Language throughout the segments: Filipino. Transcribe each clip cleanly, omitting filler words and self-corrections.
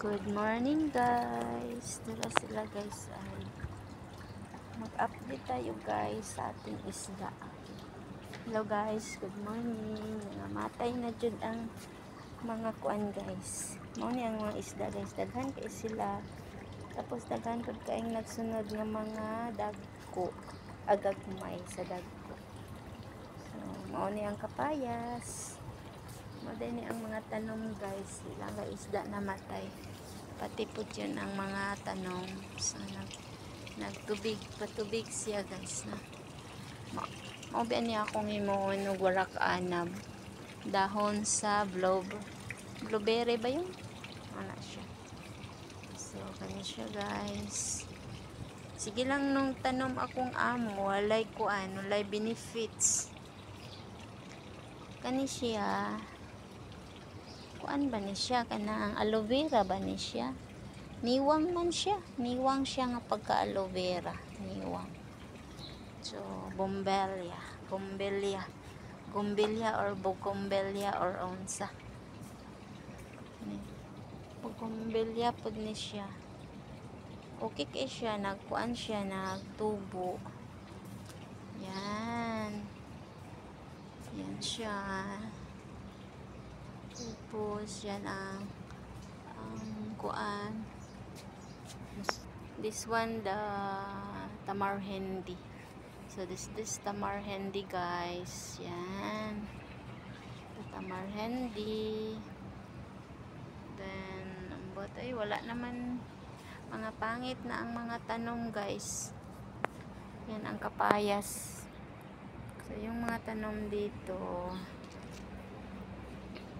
Good morning guys. Tara sila guys ay mag-update tayo guys sa ating isda. Hello guys, good morning. Nangamatay na jud ang mga kuan guys. Mao ni ang mga isda guys. Daghan kay sila. Tapos daghan pud kaayong nagsunod nga mga dagko. Agagmay sa dagko. So, mao ni ang kapayas. Mao din ni ang mga tanom guys. Ilang nga isda namatay. Pati po dyan ang mga tanong. So, nagtubig, patubig siya guys na. Maubian niya akong imoon ng warak anab. Dahon sa blueberry ba yun? Ano siya. So, ganyan siya guys. Sige lang nung tanom akong amo, walay kuan, walay benefits. Kani siya. Kuan ba ni siya? Kanang aloe vera ba ni siya? Niwang man siya. Niwang siya nga pagka aloe vera. Niwang. So, bombelia. Gumbelia or bugumbelia or unsa. Bugumbelia pud ni siya. Okay kay siya. Nagkuan siya. Nagtubo. Yan. Yan siya. Tapos, yan ang kuan. This one, the tamar hindi. So, this tamar hindi, guys. Yan. The tamar hindi. Then, but ay, wala naman mga pangit na ang mga tanong, guys. Yan ang kapayas. So, yung mga tanong dito,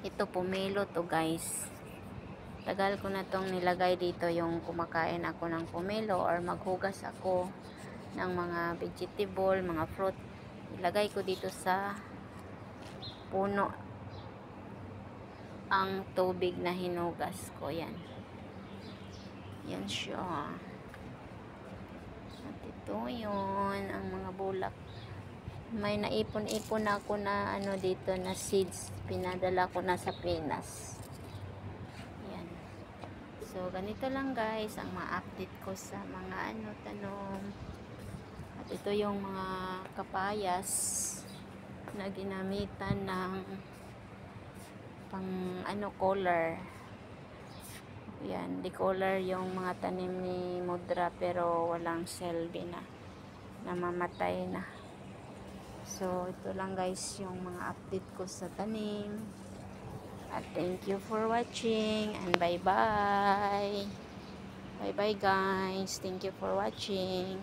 ito pomelo to guys. Tagal ko na tong nilagay dito yung kumakain ako ng pomelo or maghugas ako ng mga vegetable, mga fruit. Ilagay ko dito sa puno ang tubig na hinugas ko. Yan. Yan siya. At ito yun ang mga bulak. May naipon-ipon ako na ano dito na seeds, pinadala ko na sa Pinas. Yan. So ganito lang guys ang ma-update ko sa mga ano tanong. At ito yung mga kapayas na ginamitan ng pang ano color. Yan, di-color yung mga tanim ni Mudra pero walang selby na. Namamatay na. So, ito lang guys yung mga update ko sa tanim. At thank you for watching and bye-bye. Bye-bye guys. Thank you for watching.